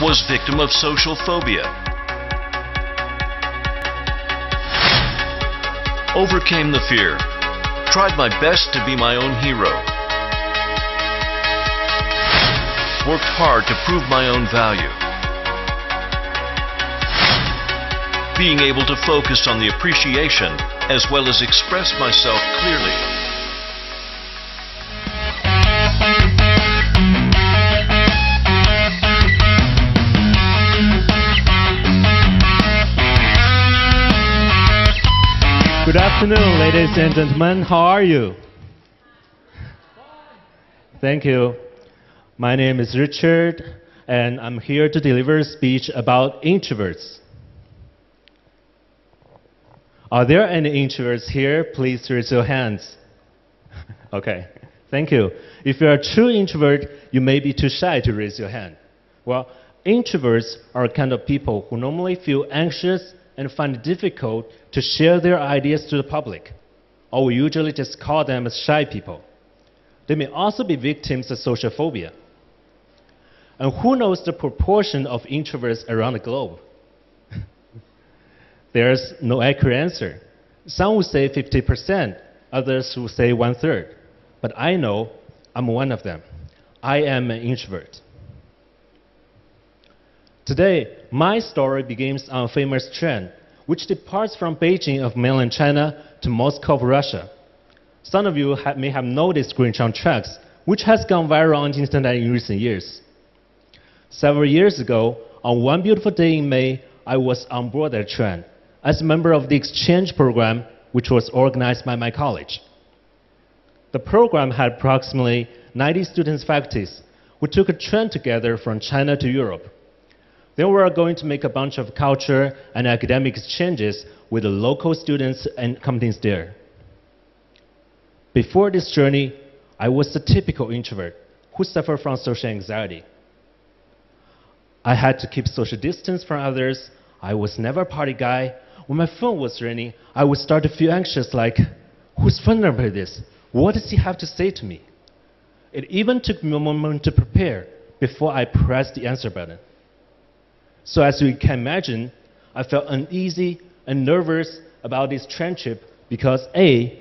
Was victim of social phobia. Overcame the fear. Tried my best to be my own hero. Worked hard to prove my own value. Being able to focus on the appreciation as well as express myself clearly. Good afternoon, ladies and gentlemen. How are you? Thank you. My name is Richard, and I'm here to deliver a speech about introverts. Are there any introverts here? Please raise your hands. Okay, thank you. If you're a true introvert, you may be too shy to raise your hand. Well, introverts are a kind of people who normally feel anxious and find it difficult to share their ideas to the public, or we usually just call them as shy people. They may also be victims of social phobia. And who knows the proportion of introverts around the globe? There's no accurate answer. Some will say 50%, others will say 1/3. But I know I'm one of them. I am an introvert. Today, my story begins on a famous trend, which departs from Beijing of mainland China to Moscow of Russia. Some of you may have noticed Green Chang tracks, which has gone viral on the internet in recent years. Several years ago, on one beautiful day in May, I was on board that trend as a member of the exchange program, which was organized by my college. The program had approximately 90 students faculties who took a train together from China to Europe. They were going to make a bunch of culture and academic exchanges with the local students and companies there. Before this journey, I was a typical introvert who suffered from social anxiety. I had to keep social distance from others. I was never a party guy. When my phone was ringing, I would start to feel anxious, like, whose phone number is this? What does he have to say to me? It even took me a moment to prepare before I pressed the answer button. So as you can imagine, I felt uneasy and nervous about this train trip because A,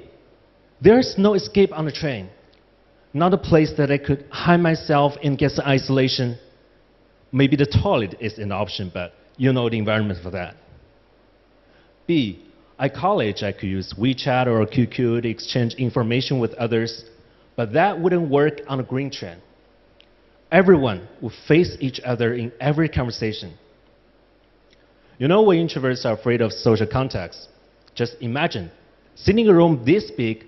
there's no escape on the train. Not a place that I could hide myself and get some isolation. Maybe the toilet is an option, but you know the environment for that. B, at college I could use WeChat or QQ to exchange information with others, but that wouldn't work on a green train. Everyone would face each other in every conversation. You know when introverts are afraid of social contacts? Just imagine sitting in a room this big,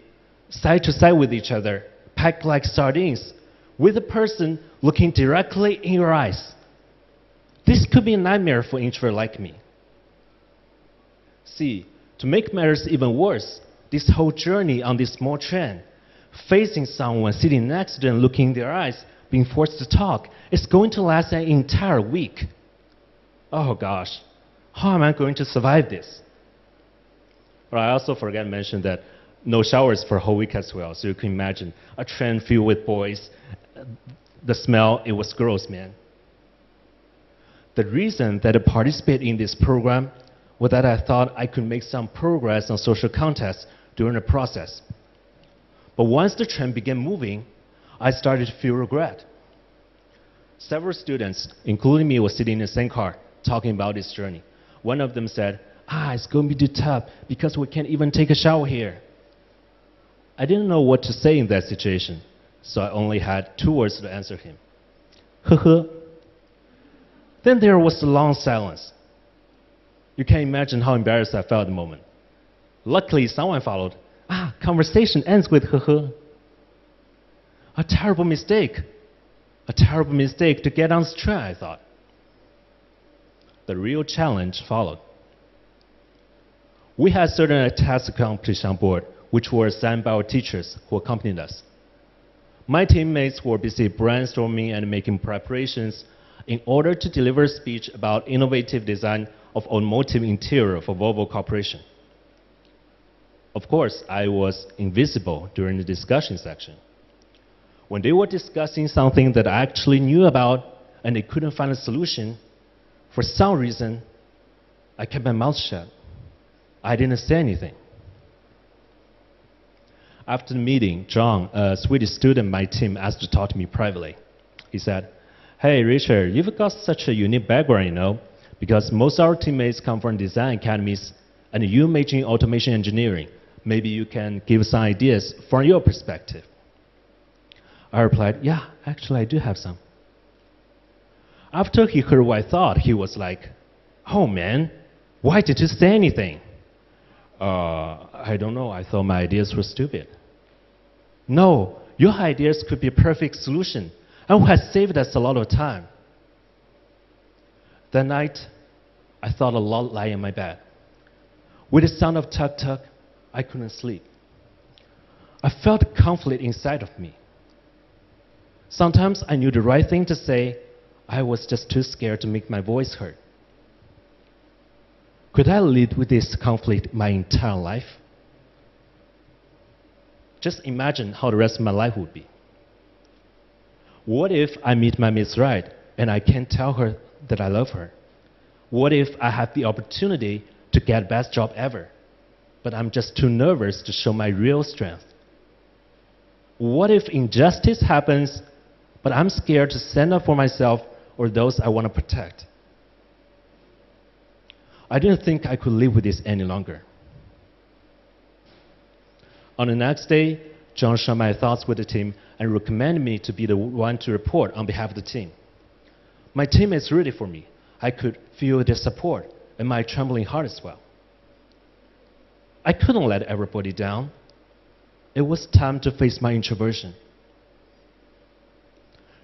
side to side with each other, packed like sardines, with a person looking directly in your eyes. This could be a nightmare for an introvert like me. See, to make matters even worse, this whole journey on this small train, facing someone sitting next to them, looking in their eyes, being forced to talk, is going to last an entire week. Oh gosh, how am I going to survive this? But I also forgot to mention that no showers for a whole week as well, so you can imagine a train filled with boys. The smell, it was gross, man. The reason that I participated in this program was that I thought I could make some progress on social contacts during the process. But once the train began moving, I started to feel regret. Several students, including me, were sitting in the same car talking about this journey. One of them said, it's going to be too tough because we can't even take a shower here. I didn't know what to say in that situation, so I only had 2 words to answer him. Then there was a long silence. You can imagine how embarrassed I felt at the moment. Luckily, someone followed. Conversation ends with A terrible mistake. A terrible mistake to get on this train, I thought. The real challenge followed. We had certain tasks accomplished on board, which were assigned by our teachers who accompanied us. My teammates were busy brainstorming and making preparations in order to deliver a speech about innovative design of automotive interior for Volvo Corporation. Of course, I was invisible during the discussion section. When they were discussing something that I actually knew about, and they couldn't find a solution, for some reason, I kept my mouth shut. I didn't say anything. After the meeting, John, a Swedish student on my team, asked to talk to me privately. He said, "Hey, Richard, you've got such a unique background, you know, because most of our teammates come from design academies, and you major in automation engineering. Maybe you can give some ideas from your perspective." I replied, "Yeah, actually I do have some." After he heard what I thought, he was like, "Oh man, why did you say anything?" I don't know, I thought my ideas were stupid." "No, your ideas could be a perfect solution and would have saved us a lot of time." That night, I thought a lot lying in my bed. With the sound of tuk-tuk, I couldn't sleep. I felt a conflict inside of me. Sometimes I knew the right thing to say, I was just too scared to make my voice heard. Could I live with this conflict my entire life? Just imagine how the rest of my life would be. What if I meet my Miss Right and I can't tell her that I love her? What if I have the opportunity to get the best job ever, but I'm just too nervous to show my real strength? What if injustice happens, but I'm scared to stand up for myself or those I want to protect? I didn't think I could live with this any longer. On the next day, John shared my thoughts with the team and recommended me to be the one to report on behalf of the team. My teammates rooted for me. I could feel their support and my trembling heart as well. I couldn't let everybody down. It was time to face my introversion.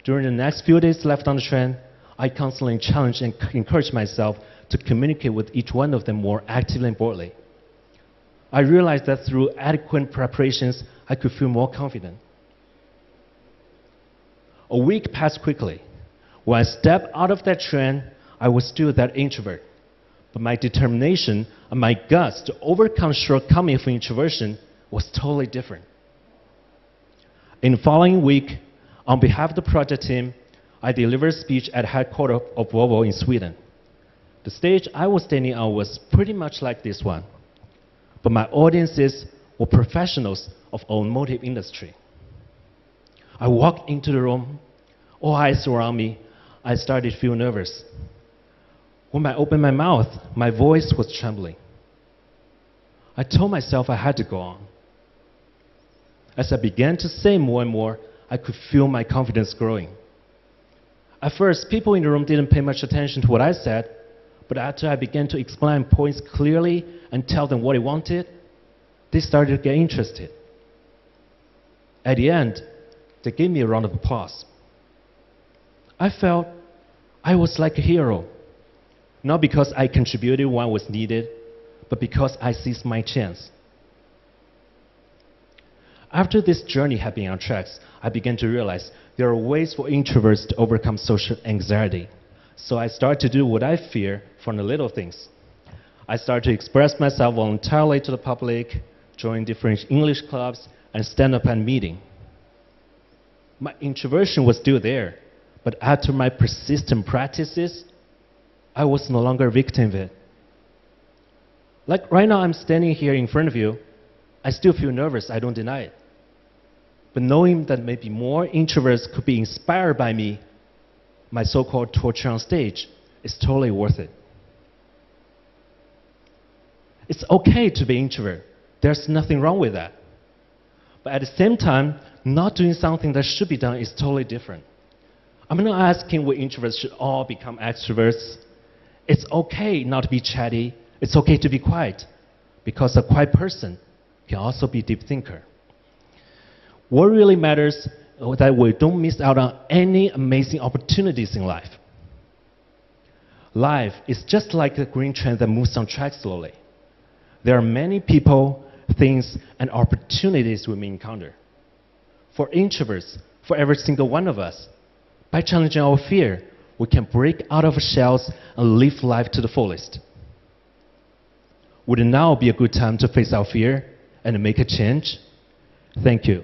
During the next few days left on the train, I constantly challenged and encouraged myself to communicate with each one of them more actively and boldly. I realized that through adequate preparations, I could feel more confident. A week passed quickly. When I stepped out of that train, I was still that introvert. But my determination and my guts to overcome shortcomings for introversion was totally different. In the following week, on behalf of the project team, I delivered a speech at headquarters of Volvo in Sweden. The stage I was standing on was pretty much like this one, but my audiences were professionals of automotive industry. I walked into the room, all eyes around me. I started to feel nervous. When I opened my mouth, my voice was trembling. I told myself I had to go on. As I began to say more and more, I could feel my confidence growing. At first, people in the room didn't pay much attention to what I said, but after I began to explain points clearly and tell them what I wanted, they started to get interested. At the end, they gave me a round of applause. I felt I was like a hero, not because I contributed when was needed, but because I seized my chance. After this journey had been on tracks, I began to realize there are ways for introverts to overcome social anxiety. So I started to do what I fear from the little things. I started to express myself voluntarily to the public, join different English clubs, and stand up at meetings. My introversion was still there, but after my persistent practices, I was no longer a victim of it. Like right now I'm standing here in front of you, I still feel nervous, I don't deny it. But knowing that maybe more introverts could be inspired by me, my so-called torture on stage, is totally worth it. It's okay to be introvert. There's nothing wrong with that. But at the same time, not doing something that should be done is totally different. I'm not asking we introverts should all become extroverts. It's okay not to be chatty. It's okay to be quiet, because a quiet person can also be a deep thinker. What really matters is that we don't miss out on any amazing opportunities in life. Life is just like a green train that moves on track slowly. There are many people, things, and opportunities we may encounter. For introverts, for every single one of us, by challenging our fear, we can break out of our shells and live life to the fullest. Would it now be a good time to face our fear and make a change? Thank you.